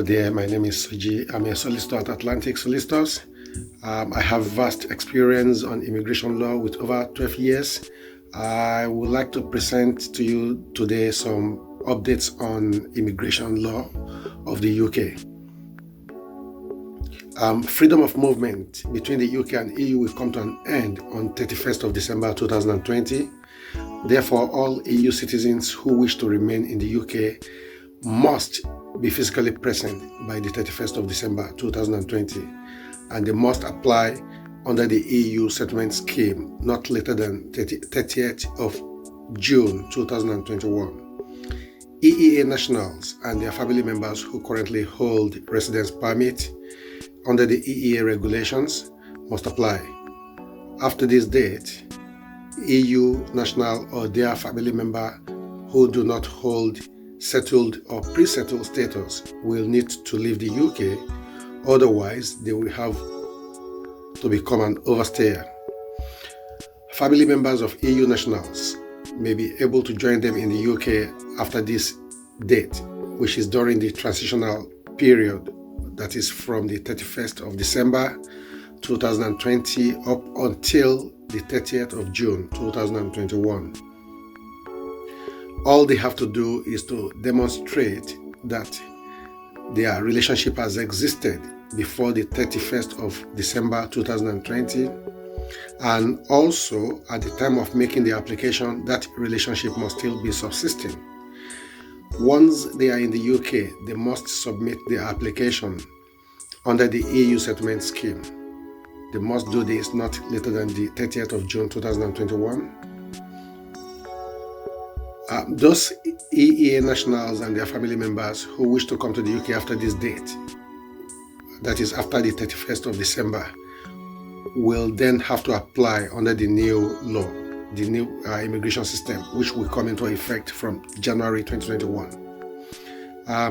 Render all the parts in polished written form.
Hello there, my name is Suji. I'm a solicitor at Atlantic Solicitors. I have vast experience on immigration law with over 12 years. I would like to present to you today some updates on immigration law of the UK. Freedom of movement between the UK and EU will come to an end on 31st of December 2020. Therefore, all EU citizens who wish to remain in the UK must be physically present by the 31st of December 2020, and they must apply under the EU settlement scheme not later than 30th of June 2021. EEA nationals and their family members who currently hold residence permit under the EEA regulations must apply. After this date, EU national or their family member who do not hold settled or pre-settled status will need to leave the UK, otherwise they will have to become an overstayer. Family members of EU nationals may be able to join them in the UK after this date, which is during the transitional period, that is from the 31st of December 2020 up until the 30th of June 2021. All they have to do is to demonstrate that their relationship has existed before the 31st of December 2020, and also at the time of making the application, that relationship must still be subsisting. Once they are in the UK, they must submit their application under the EU settlement scheme. They must do this not later than the 30th of June 2021. Those EEA nationals and their family members who wish to come to the UK after this date, that is after the 31st of December, will then have to apply under the new law, the new immigration system, which will come into effect from January 2021. I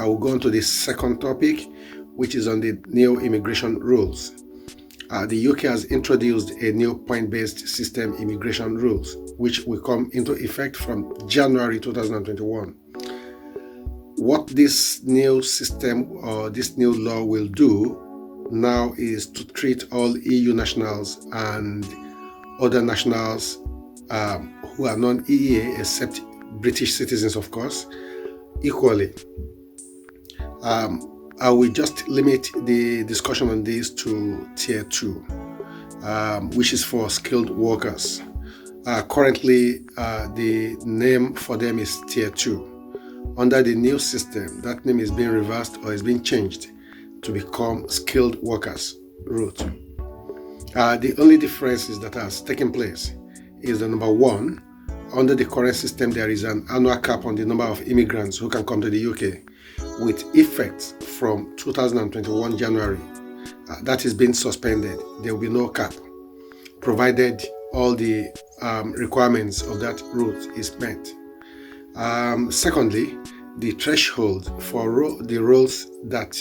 will go on to the second topic, which is on the new immigration rules. The UK has introduced a new point-based system immigration rules, which will come into effect from January 2021. What this new system or this new law will do now is to treat all EU nationals and other nationals who are non-EEA, except British citizens, of course, equally. I will just limit the discussion on this to Tier 2, which is for skilled workers. Currently, the name for them is Tier 2. Under the new system, that name is being reversed or is being changed to become skilled workers route. The only differences that has taken place is the number one. Under the current system, there is an annual cap on the number of immigrants who can come to the UK, with effect from 2021 January. That is being suspended. There will be no cap, provided all the requirements of that route is met. Secondly, the threshold for the roles that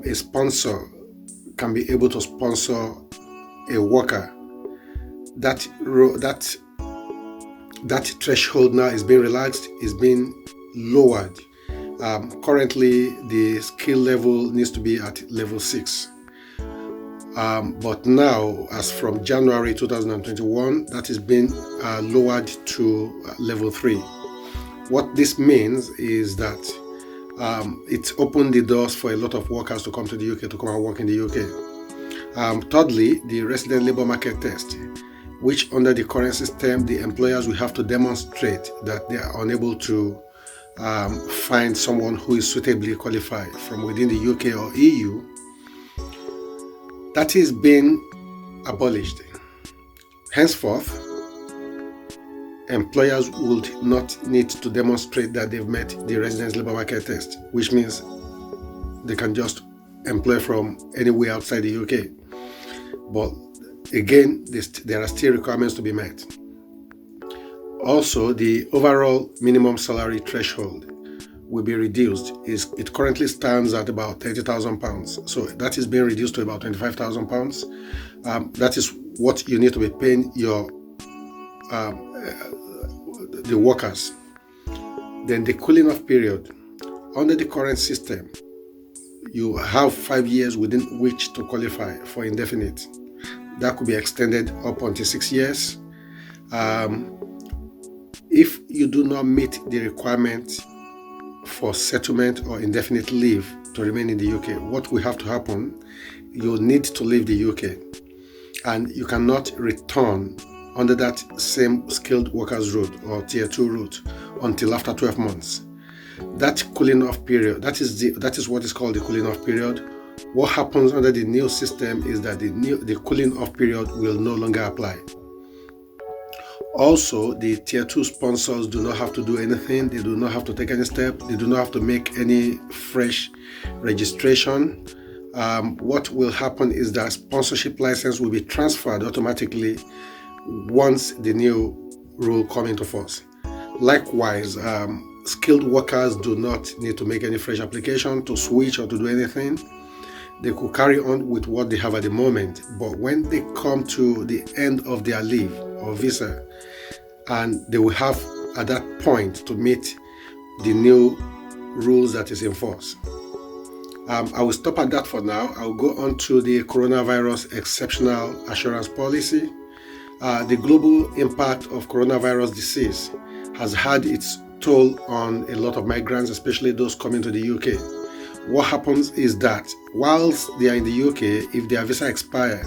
a sponsor can be able to sponsor a worker, that threshold now is being relaxed, is being lowered. Currently, the skill level needs to be at level 6. But now, as from January 2021, that is being lowered to level 3. What this means is that it's opened the doors for a lot of workers to come to the UK, to come and work in the UK. Thirdly, the resident labor market test, which under the current system, the employers will have to demonstrate that they are unable to find someone who is suitably qualified from within the UK or EU. That is being abolished. Henceforth, employers would not need to demonstrate that they've met the residence labor market test, which means they can just employ from anywhere outside the UK. But again, there are still requirements to be met. Also, the overall minimum salary threshold will be reduced. It currently stands at about £30,000. So that is being reduced to about £25,000. That is what you need to be paying your the workers. Then the cooling off period under the current system, you have 5 years within which to qualify for indefinite. That could be extended up until 6 years. If you do not meet the requirement for settlement or indefinite leave to remain in the UK, what will have to happen, you need to leave the UK, and you cannot return under that same skilled workers route or tier 2 route until after 12 months. That cooling off period, that is what is called the cooling off period. What happens under the new system is that the cooling off period will no longer apply. Also, the tier 2 sponsors do not have to do anything. They do not have to take any step. They do not have to make any fresh registration. What will happen is that sponsorship license will be transferred automatically once the new rule comes into force. Likewise, skilled workers do not need to make any fresh application to switch or to do anything. They could carry on with what they have at the moment, but when they come to the end of their leave or visa, and they will have at that point to meet the new rules that is in force. I will stop at that for now. I will go on to the coronavirus exceptional assurance policy. The global impact of coronavirus disease has had its toll on a lot of migrants, especially those coming to the UK. What happens is that whilst they are in the UK, if their visa expires,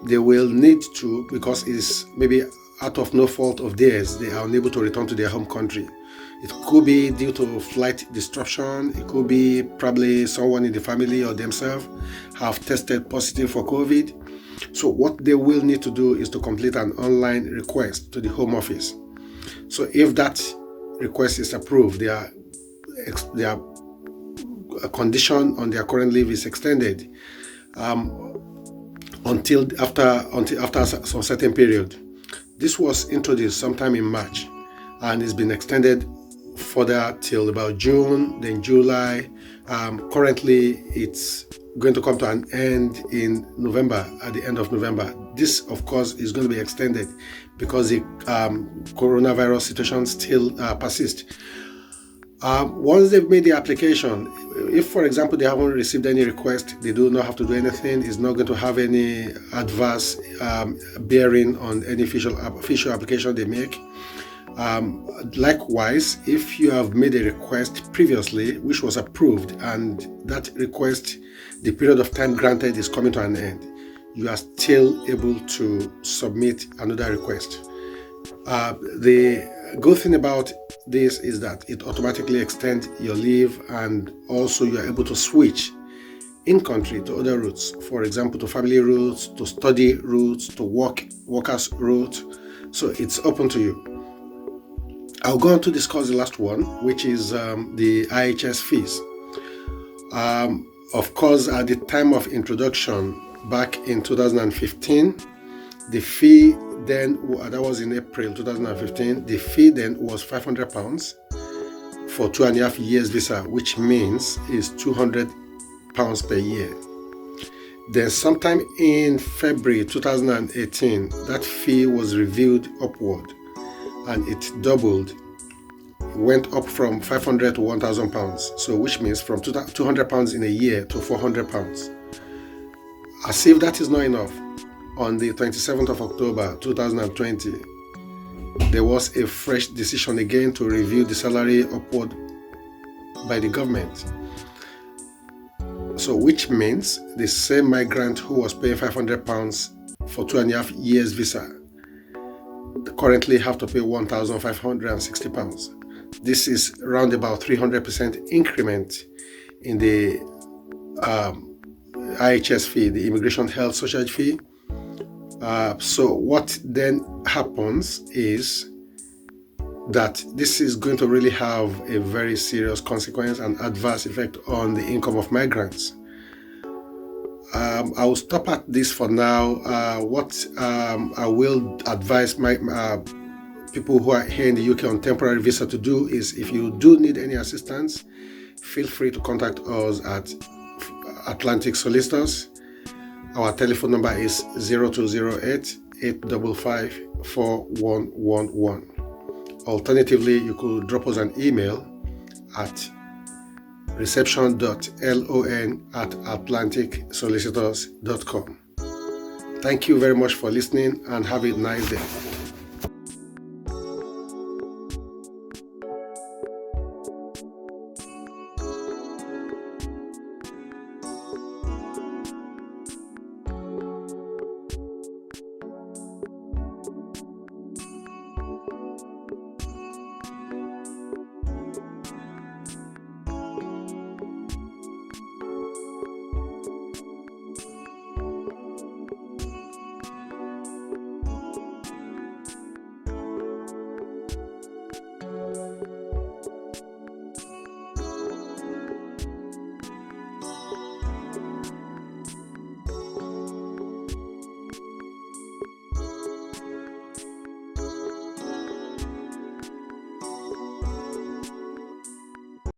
they will need to, because it's maybe out of no fault of theirs, they are unable to return to their home country. It could be due to flight disruption. It could be probably someone in the family or themselves have tested positive for COVID. So what they will need to do is to complete an online request to the Home Office. So if that request is approved, their condition on their current leave is extended until after some certain period. This was introduced sometime in March, and it's been extended further till about June, then July. Currently, it's going to come to an end in November, at the end of November. This, of course, is going to be extended because the coronavirus situation still persists. Once they've made the application, if, for example, they haven't received any request, they do not have to do anything. It's not going to have any adverse bearing on any official application they make. Likewise, if you have made a request previously which was approved and that request, the period of time granted is coming to an end, you are still able to submit another request. The good thing about this is that it automatically extends your leave, and also you are able to switch in country to other routes, for example, to family routes, to study routes, to workers route. So it's open to you. I'll go on to discuss the last one, which is the IHS fees. Of course, at the time of introduction back in 2015, the fee then, that was in April 2015, the fee then was £500 for 2.5 years visa, which means is £200 per year. Then sometime in February 2018, that fee was reviewed upward and it doubled. It went up from £500 to £1,000, so which means from £200 in a year to £400. As if that is not enough, on the 27th of October 2020, there was a fresh decision again to review the salary upward by the government. So which means the same migrant who was paying £500 for 2.5 years visa currently have to pay £1,560. This is around about 300% increment in the IHS fee, the Immigration Health Surcharge fee. So what then happens is that this is going to really have a very serious consequence and adverse effect on the income of migrants. I will stop at this for now. What I will advise my people who are here in the UK on temporary visa to do is, if you do need any assistance, feel free to contact us at Atlantic Solicitors. Our telephone number is 0208 855 4111. Alternatively, you could drop us an email at reception.lon@atlanticsolicitors.com. Thank you very much for listening and have a nice day.